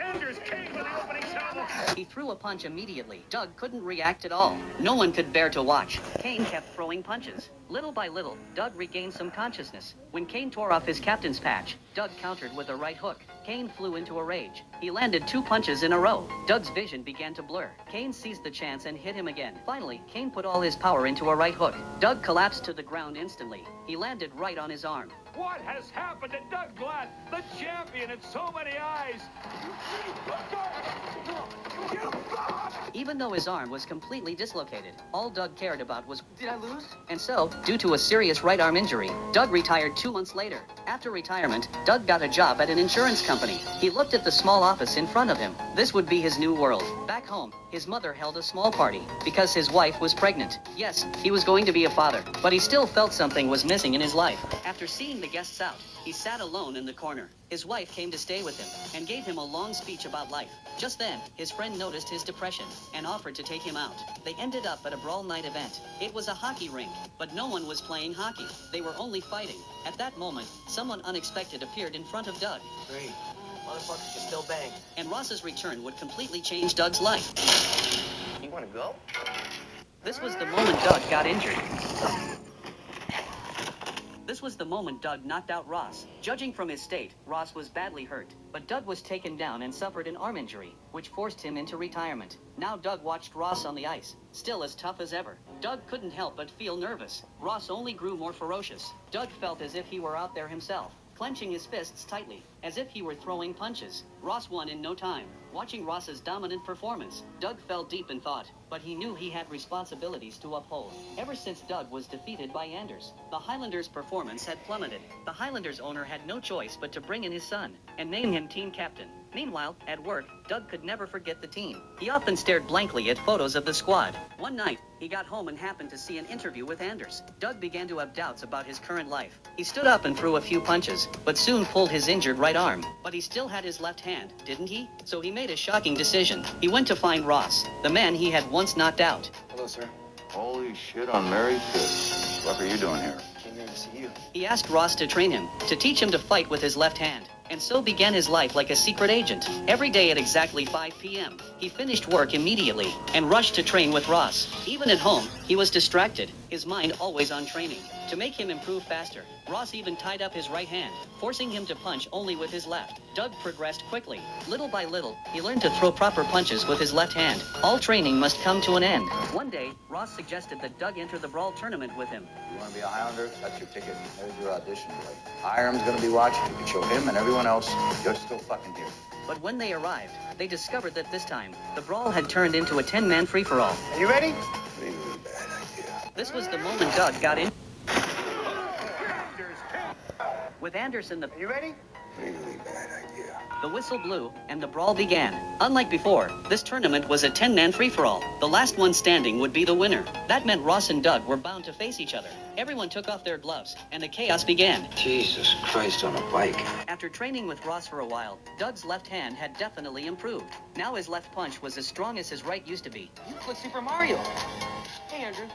Anders came with the opening salvo. He threw a punch immediately. Doug couldn't react at all. No one could bear to watch. Kane kept throwing punches. Little by little, Doug regained some consciousness. When Kane tore off his captain's patch, Doug countered with a right hook. Kane flew into a rage. He landed 2 punches in a row. Doug's vision began to blur. Kane seized the chance and hit him again. Finally, Kane put all his power into a right hook. Doug collapsed to the ground instantly. He landed right on his arm. What has happened to Doug Glatt, the champion in so many eyes? Even though his arm was completely dislocated, all Doug cared about was, did I lose? And so, due to a serious right arm injury, Doug retired 2 months later. After retirement, Doug got a job at an insurance company. He looked at the small office in front of him. This would be his new world. Back home, his mother held a small party because his wife was pregnant. Yes, he was going to be a father, but he still felt something was missing in his life. After seeing the guests out, he sat alone in the corner. His wife came to stay with him and gave him a long speech about life. Just then, his friend noticed his depression and offered to take him out. They ended up at a brawl night event. It was a hockey rink, but no one was playing hockey. They were only fighting. At that moment, someone unexpected appeared in front of Doug. Great. Motherfucker can still bang. And Ross's return would completely change Doug's life. You want to go? This was the moment Doug got injured. This was the moment Doug knocked out Ross. Judging from his state, Ross was badly hurt, but Doug was taken down and suffered an arm injury, which forced him into retirement. Now Doug watched Ross on the ice, still as tough as ever. Doug couldn't help but feel nervous. Ross only grew more ferocious. Doug felt as if he were out there himself, clenching his fists tightly, as if he were throwing punches. Ross won in no time. Watching Ross's dominant performance, Doug fell deep in thought, but he knew he had responsibilities to uphold. Ever since Doug was defeated by Anders, the Highlanders' performance had plummeted. The Highlanders' owner had no choice but to bring in his son and name him team captain. Meanwhile, at work, Doug could never forget the team. He often stared blankly at photos of the squad. One night, he got home and happened to see an interview with Anders. Doug began to have doubts about his current life. He stood up and threw a few punches, but soon pulled his injured right arm. But he still had his left hand, didn't he? So he made a shocking decision. He went to find Ross, the man he had once knocked out. Hello, sir. Holy shit on Mary Kiss. What are you doing here? Came here to see you. He asked Ross to train him, to teach him to fight with his left hand. And so began his life like a secret agent. Every day at exactly 5 p.m., he finished work immediately and rushed to train with Ross. Even at home, he was distracted, his mind always on training. To make him improve faster, Ross even tied up his right hand, forcing him to punch only with his left. Doug progressed quickly. Little by little, he learned to throw proper punches with his left hand. All training must come to an end. One day, Ross suggested that Doug enter the brawl tournament with him. You want to be a Highlander? That's your ticket. There's your audition boy. Hiram's going to be watching. You can show him and everyone else you're still fucking here. But when they arrived, they discovered that this time, the brawl had turned into a 10-man free-for-all. Are you ready? Really bad idea. This was the moment Doug got in. With Anderson, Are you ready? Really bad idea. the whistle blew, and the brawl began. Unlike before, this tournament was a 10-man free-for-all. The last one standing would be the winner. That meant Ross and Doug were bound to face each other. Everyone took off their gloves, and the chaos began. Jesus Christ on a bike. After training with Ross for a while, Doug's left hand had definitely improved. Now his left punch was as strong as his right used to be. You put Super Mario. Hey, Andrew.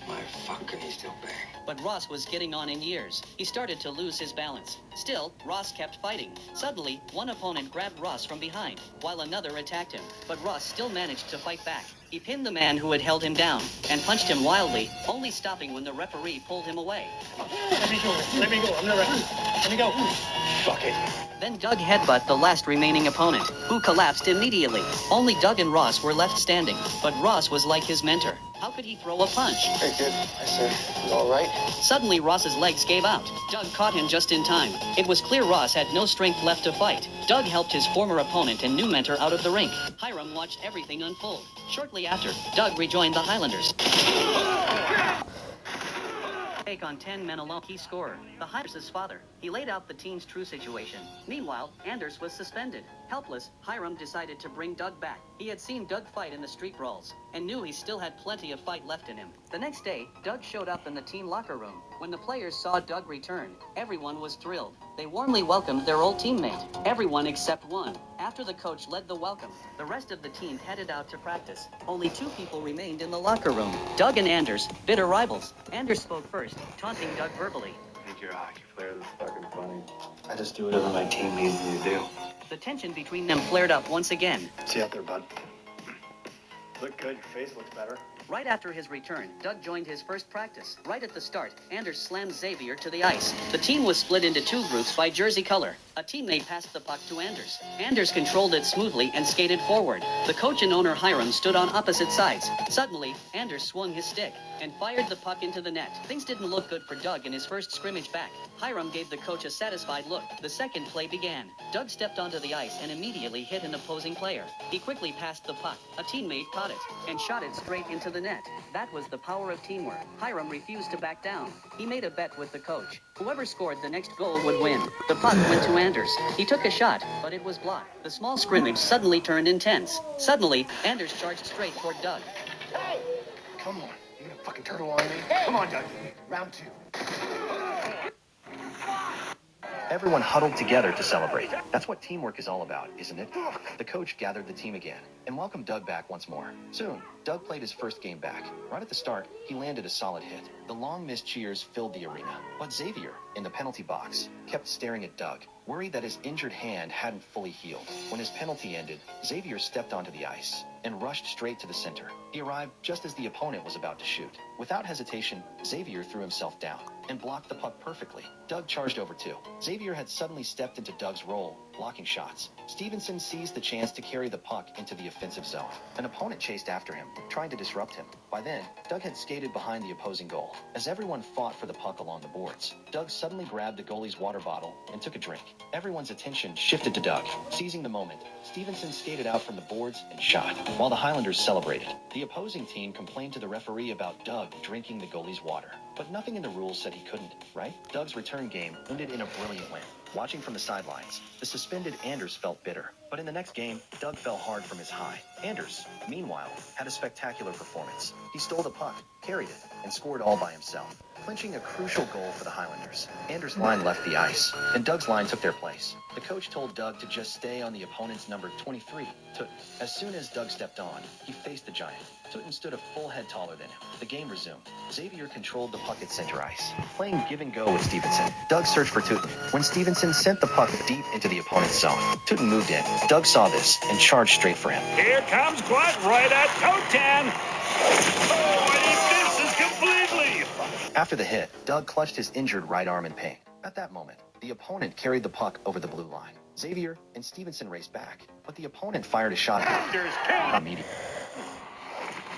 My fucking, he's still bang. But Ross was getting on in years. He started to lose his balance. Still, Ross kept fighting. Suddenly, one opponent grabbed Ross from behind, while another attacked him. But Ross still managed to fight back. He pinned the man who had held him down, and punched him wildly, only stopping when the referee pulled him away. Let me go. I'm the referee. Let me go. Fuck it. Then Doug headbutted the last remaining opponent, who collapsed immediately. Only Doug and Ross were left standing, but Ross was like his mentor. How could he throw a punch? Hey, kid. I said, you all right? Suddenly, Ross's legs gave out. Doug caught him just in time. It was clear Ross had no strength left to fight. Doug helped his former opponent and new mentor out of the rink. Hiram watched everything unfold. Shortly after, Doug rejoined the Highlanders. Take on 10 men alone, key scorer, the Highlanders' father. He laid out the team's true situation. Meanwhile, Anders was suspended. Helpless, Hiram decided to bring Doug back. He had seen Doug fight in the street brawls, and knew he still had plenty of fight left in him. The next day, Doug showed up in the team locker room. When the players saw Doug return, everyone was thrilled. They warmly welcomed their old teammate, everyone except one. After the coach led the welcome, the rest of the team headed out to practice. Only 2 people remained in the locker room, Doug and Anders, bitter rivals. Anders spoke first, taunting Doug verbally. Think you're a hockey player. That's fucking funny. I just do whatever my team needs me to do. The tension between them flared up once again. See you out there, bud. Look good. Your face looks better. Right after his return, Doug joined his first practice. Right at the start, Anders slammed Xavier to the ice. The team was split into two groups by jersey color. A teammate passed the puck to Anders. Anders controlled it smoothly and skated forward. The coach and owner Hiram stood on opposite sides. Suddenly, Anders swung his stick and fired the puck into the net. Things didn't look good for Doug in his first scrimmage back. Hiram gave the coach a satisfied look. The second play began. Doug stepped onto the ice and immediately hit an opposing player. He quickly passed the puck. A teammate caught it and shot it straight into the net. That was the power of teamwork. Hiram refused to back down. He made a bet with the coach. Whoever scored the next goal would win. The puck went to Anders. He took a shot, but it was blocked. The small scrimmage suddenly turned intense. Suddenly, Anders charged straight toward Doug. Hey! Come on. You gonna fucking turtle on me? Hey! Come on, Doug. Round two. Everyone huddled together to celebrate. That's what teamwork is all about, isn't it? The coach gathered the team again and welcomed Doug back once more. Soon, Doug played his first game back. Right at the start, he landed a solid hit. The long-missed cheers filled the arena. But Xavier, in the penalty box, kept staring at Doug, worried that his injured hand hadn't fully healed. When his penalty ended, Xavier stepped onto the ice and rushed straight to the center. He arrived just as the opponent was about to shoot. Without hesitation, Xavier threw himself down and blocked the puck perfectly. Doug charged over too. Xavier had suddenly stepped into Doug's role, blocking shots. Stevenson seized the chance to carry the puck into the offensive zone. An opponent chased after him, trying to disrupt him. By then, Doug had skated behind the opposing goal. As everyone fought for the puck along the boards, Doug suddenly grabbed the goalie's water bottle and took a drink. Everyone's attention shifted to Doug. Seizing the moment, Stevenson skated out from the boards and shot, while the Highlanders celebrated. The opposing team complained to the referee about Doug drinking the goalie's water. But nothing in the rules said he couldn't, right? Doug's return game ended in a brilliant win. Watching from the sidelines, the suspended Anders felt bitter. But in the next game, Doug fell hard from his high. Anders, meanwhile, had a spectacular performance. He stole the puck, carried it, and scored all by himself, clinching a crucial goal for the Highlanders. Anders' line left the ice, and Doug's line took their place. The coach told Doug to just stay on the opponent's number 23, Tutton. As soon as Doug stepped on, he faced the giant. Tutton stood a full head taller than him. The game resumed. Xavier controlled the puck at center ice, playing give and go with Stevenson. Doug searched for Tutton when Stevenson sent the puck deep into the opponent's zone. Tutton moved in. Doug saw this and charged straight for him. Here comes Glut right at Cotan. Oh, and he misses completely. After the hit, Doug clutched his injured right arm in pain. At that moment, the opponent carried the puck over the blue line. Xavier and Stevenson raced back, but the opponent fired a shot immediately.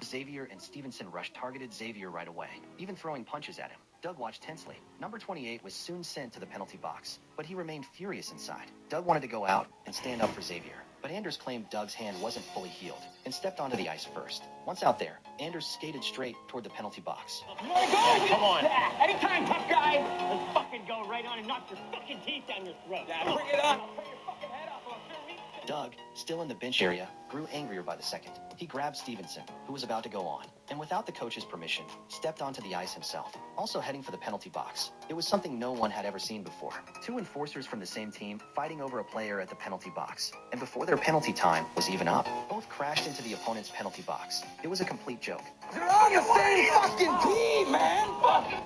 Xavier and Stevenson rushed targeted Xavier right away, even throwing punches at him. Doug watched tensely. Number 28 was soon sent to the penalty box, but he remained furious inside. Doug wanted to go out and stand up for Xavier, but Anders claimed Doug's hand wasn't fully healed and stepped onto the ice first. Once out there, Anders skated straight toward the penalty box. You wanna go? Come on. Anytime, tough guy. Let's fucking go right on and knock your fucking teeth down your throat. Yeah, bring it on. I'll bring your fucking head off. Doug, still in the bench area, grew angrier by the second. He grabbed Stevenson, who was about to go on, and without the coach's permission, stepped onto the ice himself, also heading for the penalty box. It was something no one had ever seen before. Two enforcers from the same team fighting over a player at the penalty box, and before their penalty time was even up, both crashed into the opponent's penalty box. It was a complete joke. They're on the same fucking team, man!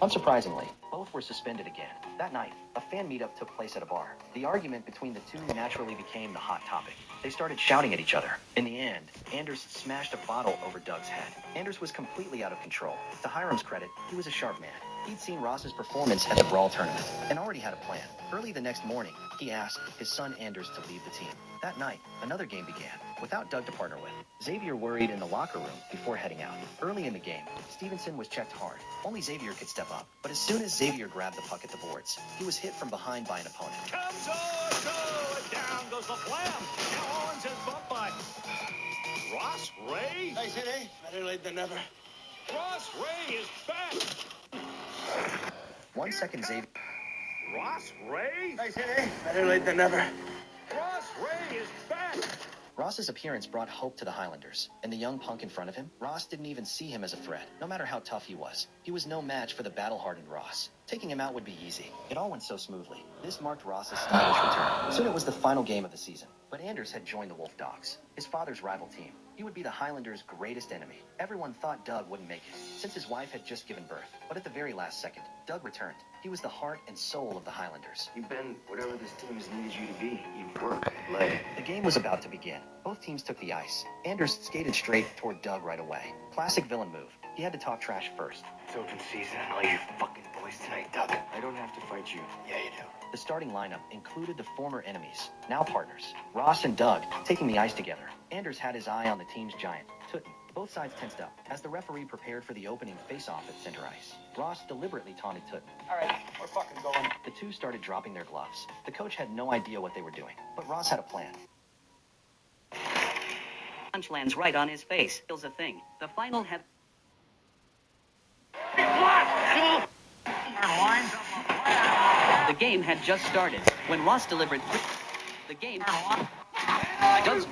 Unsurprisingly, both were suspended again. That night, a fan meetup took place at a bar. The argument between the two naturally became the hot topic. They started shouting at each other. In the end, Anders smashed a bottle over Doug's head. Anders was completely out of control. To Hiram's credit, he was a sharp man. He'd seen Ross's performance at the Brawl tournament and already had a plan. Early the next morning, he asked his son Anders to leave the team. That night, another game began, without Doug to partner with. Xavier worried in the locker room before heading out. Early in the game, Stevenson was checked hard. Only Xavier could step up. But as soon as Xavier grabbed the puck at the boards, he was hit from behind by an opponent. Comes on, go, down goes the flam. Now Owens is bumped by Ross Ray. I said, hey, better late than never. Ross Ray is back. 1 second, Xavier. Ross Ray? I said, hey, better late than never. Ross Ray is back. Ross's appearance brought hope to the Highlanders, and the young punk in front of him, Ross didn't even see him as a threat, no matter how tough he was. He was no match for the battle-hardened Ross. Taking him out would be easy. It all went so smoothly. This marked Ross's stylish return. Soon it was the final game of the season, but Anders had joined the Wolf Dogs, his father's rival team. He would be the Highlanders' greatest enemy. Everyone thought Doug wouldn't make it, since his wife had just given birth. But at the very last second, Doug returned. He was the heart and soul of the Highlanders. You've been whatever this team has needed you to be. You work, play. The game was about to begin. Both teams took the ice. Anders skated straight toward Doug right away. Classic villain move. He had to talk trash first. It's open season on all you fucking boys tonight, Doug. I don't have to fight you. Yeah, you do. The starting lineup included the former enemies, now partners, Ross and Doug, taking the ice together. Anders had his eye on the team's giant, Tutten. Both sides tensed up as the referee prepared for the opening face-off at center ice. Ross deliberately taunted Tutten. All right, we're fucking going. The two started dropping their gloves. The coach had no idea what they were doing, but Ross had a plan. Punch lands right on his face. Kills a thing. The final had... The game had just started when Ross delivered the game. Doug's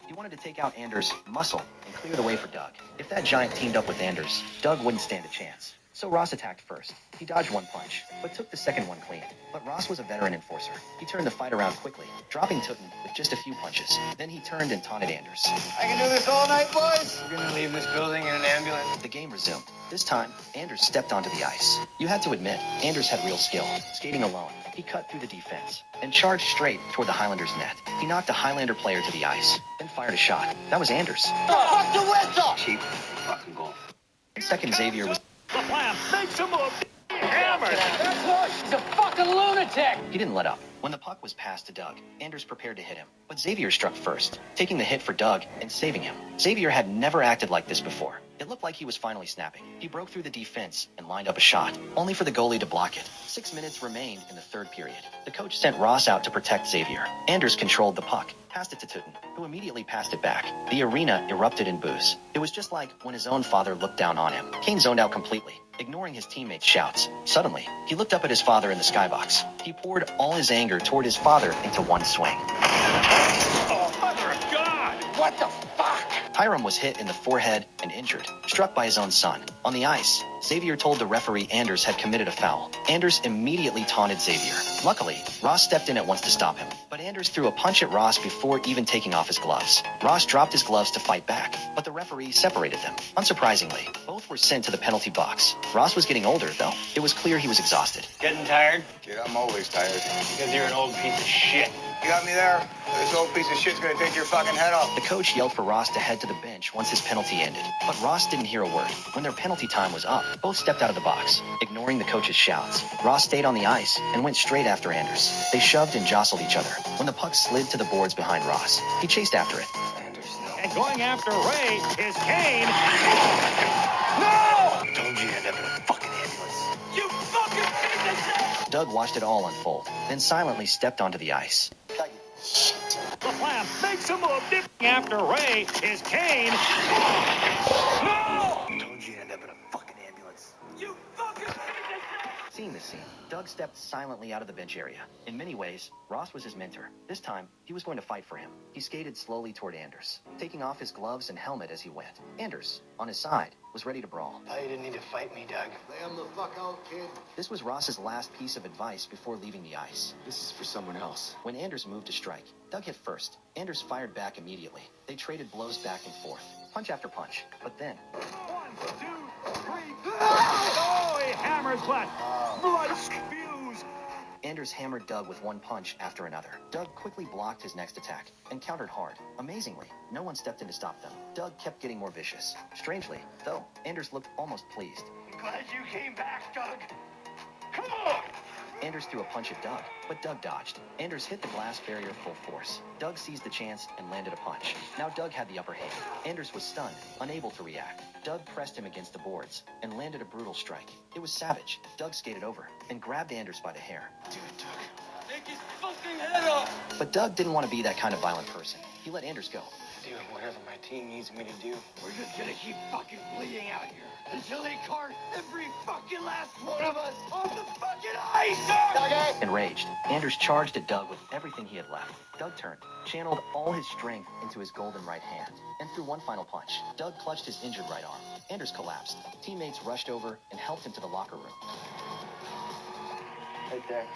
He wanted to take out Anders' muscle and clear the way for Doug. If that giant teamed up with Anders, Doug wouldn't stand a chance. So Ross attacked first. He dodged one punch, but took the second one clean. But Ross was a veteran enforcer. He turned the fight around quickly, dropping Tutten with just a few punches. Then he turned and taunted Anders. I can do this all night, boys. We're gonna leave this building in an ambulance. The game resumed. This time, Anders stepped onto the ice. You had to admit, Anders had real skill. Skating alone, he cut through the defense and charged straight toward the Highlanders' net. He knocked a Highlander player to the ice, then fired a shot. That was Anders. Fuck the whistle! Cheap fucking goal. Second, Xavier was... The Flam makes a move. Hammered. That's what? He's a fucking lunatic! He didn't let up. When the puck was passed to Doug, Anders prepared to hit him. But Xavier struck first, taking the hit for Doug and saving him. Xavier had never acted like this before. It looked like he was finally snapping. He broke through the defense and lined up a shot, only for the goalie to block it. 6 minutes remained in the third period. The coach sent Ross out to protect Xavier. Anders controlled the puck, passed it to Tutten, who immediately passed it back. The arena erupted in boos. It was just like when his own father looked down on him. Kane zoned out completely, ignoring his teammates' shouts. Suddenly, he looked up at his father in the skybox. He poured all his anger toward his father into one swing. Oh, mother of God! What the fuck? Hiram was hit in the forehead and injured, struck by his own son. On the ice, Xavier told the referee Anders had committed a foul. Anders immediately taunted Xavier. Luckily, Ross stepped in at once to stop him, but Anders threw a punch at Ross before even taking off his gloves. Ross dropped his gloves to fight back, but the referee separated them. Unsurprisingly, both were sent to the penalty box. Ross was getting older, though. It was clear he was exhausted. Getting tired? Kid, I'm always tired. Because you're an old piece of shit. You got me there? This old piece of shit's gonna take your fucking head off. The coach yelled for Ross to head to the bench once his penalty ended, but Ross didn't hear a word. When their penalty time was up, both stepped out of the box, ignoring the coach's shouts. Ross stayed on the ice and went straight after Anders. They shoved and jostled each other. When the puck slid to the boards behind Ross, he chased after it. And going after Ray is Kane. I told you to end up in a fucking ambulance. You fucking piece of shit! Doug watched it all unfold, then silently stepped onto the ice. The Flam makes a move. Dipping after Ray is Kane. No! I told you to end up in a fucking ambulance. You fucking piece of shit! Seeing this scene, Doug stepped silently out of the bench area. In many ways, Ross was his mentor. This time, he was going to fight for him. He skated slowly toward Anders, taking off his gloves and helmet as he went. Anders, on his side, was ready to brawl. Thought you didn't need to fight me, Doug. Lay him the fuck out, kid. This was Ross's last piece of advice before leaving the ice. This is for someone else. When Anders moved to strike, Doug hit first. Anders fired back immediately. They traded blows back and forth, punch after punch. But then, 1, 2, 3. Oh, he hammers but blood spews. Anders hammered Doug with one punch after another. Doug quickly blocked his next attack and countered hard. Amazingly, no one stepped in to stop them. Doug kept getting more vicious. Strangely, though, Anders looked almost pleased. Glad you came back, Doug. Come on! Anders threw a punch at Doug, but Doug dodged. Anders hit the glass barrier full force. Doug seized the chance and landed a punch. Now Doug had the upper hand. Anders was stunned, unable to react. Doug pressed him against the boards and landed a brutal strike. It was savage. Doug skated over and grabbed Anders by the hair. Do it, Doug. Take his fucking head off! But Doug didn't want to be that kind of violent person. He let Anders go. Doing whatever my team needs me to do. We're just gonna keep fucking bleeding out here until they cart every fucking last one of us off the fucking ice! Duggy! Enraged, Anders charged at Doug with everything he had left. Doug turned, channeled all his strength into his golden right hand, and threw one final punch. Doug clutched his injured right arm. Anders collapsed. Teammates rushed over and helped him to the locker room. Right there.